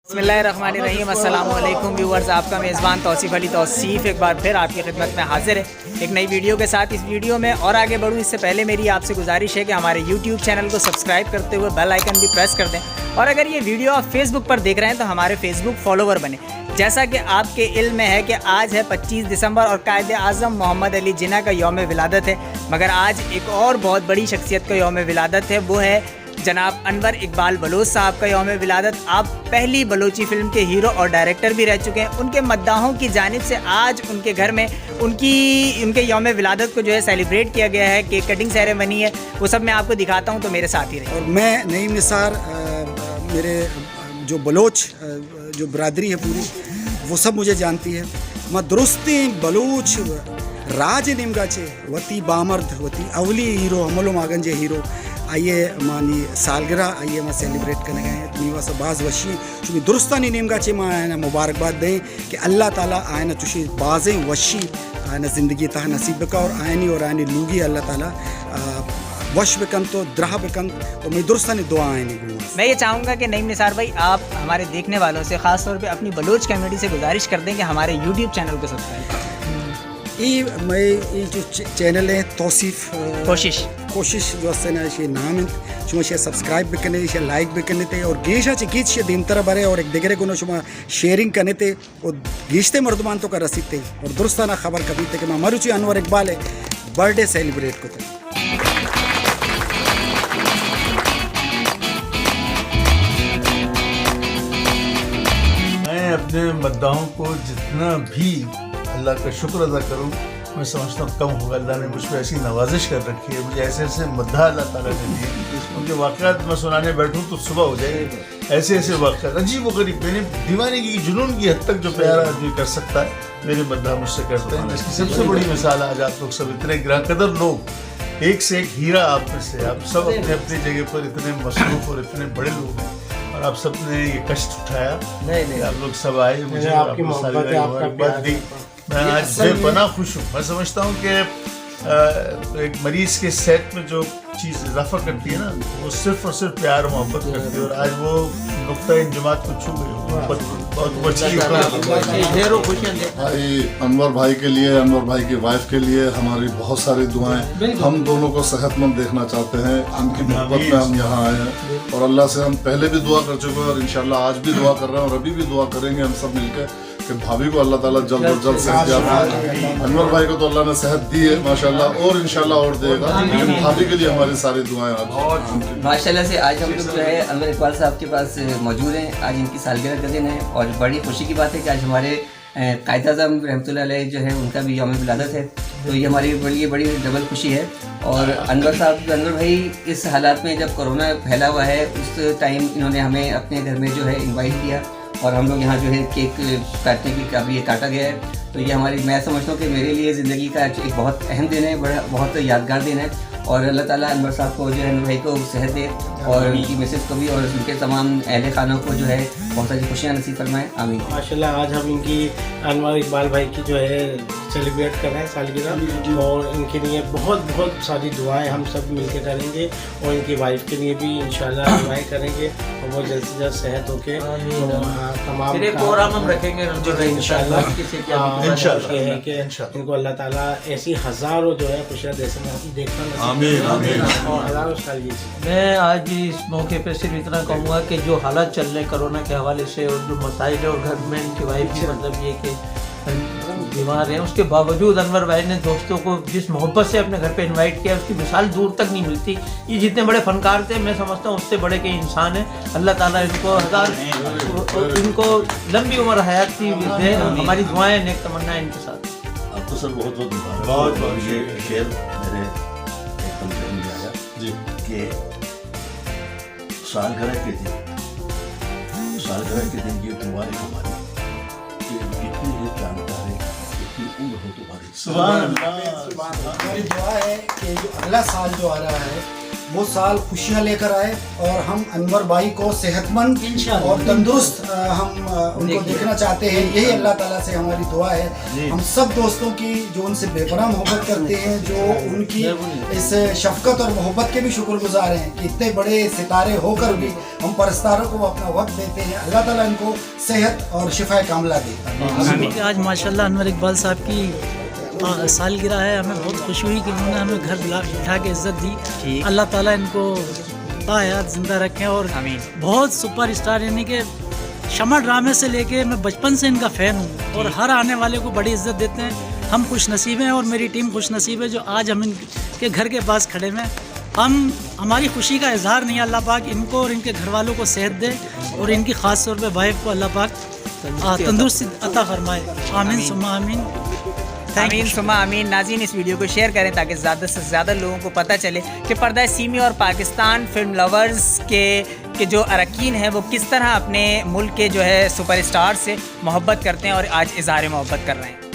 बिस्मिल्लाहिर्रहमानिर्रहीम। अस्सलाम वालेकुम व्यूअर्स, आपका मेज़बान तौसीफ़ अली तौसीफ़ एक बार फिर आपकी खिदमत में हाजिर है एक नई वीडियो के साथ। इस वीडियो में और आगे बढ़ूँ इससे पहले मेरी आपसे गुजारिश है कि हमारे YouTube चैनल को सब्सक्राइब करते हुए बेल आइकन भी प्रेस कर दें, और अगर ये वीडियो आप फेसबुक पर देख रहे हैं तो हमारे फेसबुक फॉलोवर बने। जैसा कि आपके इल्म में है कि आज है 25 दिसंबर और कायद आज़म मोहम्मद अली जिन्ना का यौम विलादत है, मगर आज एक और बहुत बड़ी शख्सियत का यौम विलादत है, वो है जनाब अनवर इकबाल बलोच साहब का यौम विलादत। आप पहली बलोची फ़िल्म के हीरो और डायरेक्टर भी रह चुके हैं। उनके मद्दाहों की जानिब से आज उनके घर में उनके यौम विलादत को जो है सेलिब्रेट किया गया है, केक कटिंग सेरेमनी है, वो सब मैं आपको दिखाता हूँ, तो मेरे साथ ही रहिए। और मैं नईम निसार, मेरे जो बलोच जो बरादरी है पूरी, वो सब मुझे जानती है। मैं दुरुस्ती बलोच राज निमगाचे वती बामर्द वती अवली हीरो हमलो मागंजे हीरो आइए मानी सालगिरह आइए मैं सेलिब्रेट करने गए हैं। तुम्हें वैसे बाज़ वशी चूँकि दुरुस्तानी निमगाचे माँ आए ना मुबारकबाद दें कि अल्लाह ताला आए ना चुशी बाज़ें वशी आए ना ज़िंदगी तह नसीब का और आयनी लूगी अल्लाह ताला वश बिकन तो द्राह बिकन तो मैं दुरुस्तानी दुआ आए नहीं। मैं ये चाहूँगा कि नईम निसार भाई आप हमारे देखने वालों से ख़ास तौर पे अपनी बलोच कम्युनिटी से गुजारिश कर दें कि हमारे YouTube चैनल को सब्सक्राइब करें। ये जो चैनल है तौसीफ़ कोशिश जो है ना ये नाम शुमा सब्सक्राइब भी करने थे, लाइक भी करने थे, और गेशा गीत से दिन तरह बरे और एक दिगरे को शुमा शेयरिंग करने थे और गीशते मर्दमान तो का रसीद थे और दुरुस्ताना खबर कभी थे कि मैं मरुचि अनवर इकबाल है बर्थडे सेलिब्रेट को थे। मैं अपने मद्दाहों को जितना भी अल्लाह का शुक्र अदा करूं, मैं समझता हूँ कम होगा। अल्लाह ने मुझ पर ऐसी नवाजिश कर रखी है, मुझे ऐसे ऐसे मद्दा अल्लाह ताला ने दिए, उनके वाक़यात मैं सुनाने बैठूँ तो सुबह हो जाएगी। ऐसे ऐसे वाक़यात अजीब व गरीब, मैंने दीवाने की जुनून की हद तक जो प्यारा आदमी कर सकता है, मेरे मद्दा मुझसे करते हैं। इसकी सबसे बड़ी मिसाल आज आप लोग सब इतने गिराकदर लोग, एक से एक हीरा आप में से, आप सब अपने अपनी जगह पर इतने मसरूफ़ और इतने बड़े लोग हैं, और आप सब ने ये कष्ट उठाया। नहीं आप लोग सब आए, मुझे आपकी मोहब्बत दी, मैं आज बेपनाह खुश हूँ। मैं समझता हूँ कि एक मरीज़ के सेहत में जो चीज़ इजाफा करती है ना, वो सिर्फ और सिर्फ प्यार और मोहब्बत करती है, और आज वो नुक्ता इंजमात को छू गई। बहुत भाई अनवर भाई के लिए, अनवर भाई की वाइफ के लिए हमारी बहुत सारी दुआएं। हम दोनों को सेहतमंद देखना चाहते हैं, उनकी मोहब्बत में हम यहाँ आए हैं, और अल्लाह से हम पहले भी दुआ कर चुके हैं और इंशाल्लाह आज भी दुआ कर रहे हैं और अभी भी दुआ करेंगे हम सब मिलकर कि भाभी को अल्लाह ताला जल्द और जल्द सेहत दिया। अनवर भाई को तो अल्लाह ने सेहत दी है माशाल्लाह, और इंशाल्लाह और देगा, लेकिन भाभी के लिए हमारी सारी दुआएं आज माशाल्लाह से आज हम लोग जो है अनवर इकबाल साहब के पास मौजूद हैं। आज इनकी सालगिरह का दिन है और बड़ी खुशी की बात है कि आज हमारे कायद आज़म रहमतुल्लाह अलैह जो है उनका भी यौम विलादत है, तो ये हमारी बड़ी डबल खुशी है। और अनवर भाई इस हालात में जब कोरोना फैला हुआ है उस टाइम इन्होंने हमें अपने घर में जो है इन्वाइट किया, और हम लोग यहाँ जो है केक काटने की का भी ये काटा गया है। तो ये हमारी, मैं समझता हूँ कि मेरे लिए ज़िंदगी का एक बहुत अहम दिन है, बहुत यादगार दिन है, और अल्लाह ताला अनवर साहब को जो है अनवर भाई को सेहत दे, और उनकी मिसेस को भी और उनके तमाम अहले खानों को जो है बहुत सारी खुशियाँ नसीब फरमाएँ, आमीन। माशाल्लाह आज हम इनकी अनवर इकबाल भाई की जो है सेलिब्रेट कर रहे हैं सालगिरह, और इनके लिए बहुत सारी दुआएं हम सब मिलकर करेंगे, और इनकी वाइफ के लिए भी इंशाल्लाह दुआएं करेंगे, और वो जल्द से जल्द सेहत होके तमाम प्रोग्राम हम रखेंगे इंशाल्लाह है कि इनको अल्लाह ताला ऐसी हज़ारों जो है खुशियाँ देखना और हज़ारों साल जी। मैं आज इस मौके पे सिर्फ इतना कहूँगा कि जो हालात चल रहे कोरोना के हवाले से, और जो मसाइल है, और घर में इनकी वाइफ की मतलब ये कि बीमार हैं, उसके बावजूद अनवर भाई ने दोस्तों को जिस मोहब्बत से अपने घर पे इनवाइट किया, उसकी मिसाल दूर तक नहीं मिलती। ये जितने बड़े फनकार थे, मैं समझता हूँ उससे बड़े के इंसान हैं। अल्लाह ताला इनको लंबी उम्र हयात की दे, हमारी दुआएं नेक तमन्नाएं इनके साथ। आपको सर बहुत मुबारक। ये शेर मेरे एक कमरे में आया जी कि सालगिरह के दिन ये मुबारक हमारी इतनी ही जानकारी, इतनी उम्र हो तुम्हारी। सुभान अल्लाह। दुआ है कि जो अगला साल जो आ रहा है वो साल खुशियाँ लेकर आए और हम अनवर भाई को सेहतमंद और तंदुरुस्त हम उनको देखना चाहते हैं। यही अल्लाह ताला से हमारी दुआ है। हम सब दोस्तों की जो उनसे बेपनाह मोहब्बत करते हैं, जो उनकी इस शफकत और मोहब्बत के भी शुक्रगुजार हैं कि इतने बड़े सितारे होकर भी हम परस्तारों को अपना वक्त देते हैं। अल्लाह ताला इनको सेहत और शिफा कामला दे। आज माशाल्लाह अनवर इकबाल साहब की सालगिरह है। हमें बहुत खुशी हुई कि उन्होंने हमें घर बिठा के इज्जत दी। अल्लाह ताला इनको बाहयात जिंदा रखें और बहुत सुपर स्टार, यानी कि शमा ड्रामे से लेके मैं बचपन से इनका फ़ैन हूँ और हर आने वाले को बड़ी इज्जत देते हैं। हम खुश नसीब हैं और मेरी टीम खुश नसीब है जो आज हम इनके घर के पास खड़े हैं। हमारी खुशी का इजहार नहीं है, अल्लाह पाक इनको और इनके घर वालों को सेहत दे और इनकी ख़ास तौर पे वाइफ को अल्लाह पाक तंदुरुस्ती अता फरमाए। आमीन सुम्मा आमीन। आमीन सुमा आमीन। नाज़रीन, इस वीडियो को शेयर करें ताकि ज़्यादा से ज़्यादा लोगों को पता चले कि पर्दा सीमी और पाकिस्तान फिल्म लवर्स के जो अरकान हैं वो किस तरह अपने मुल्क के जो है सुपर स्टार से मोहब्बत करते हैं और आज इज़हार मोहब्बत कर रहे हैं।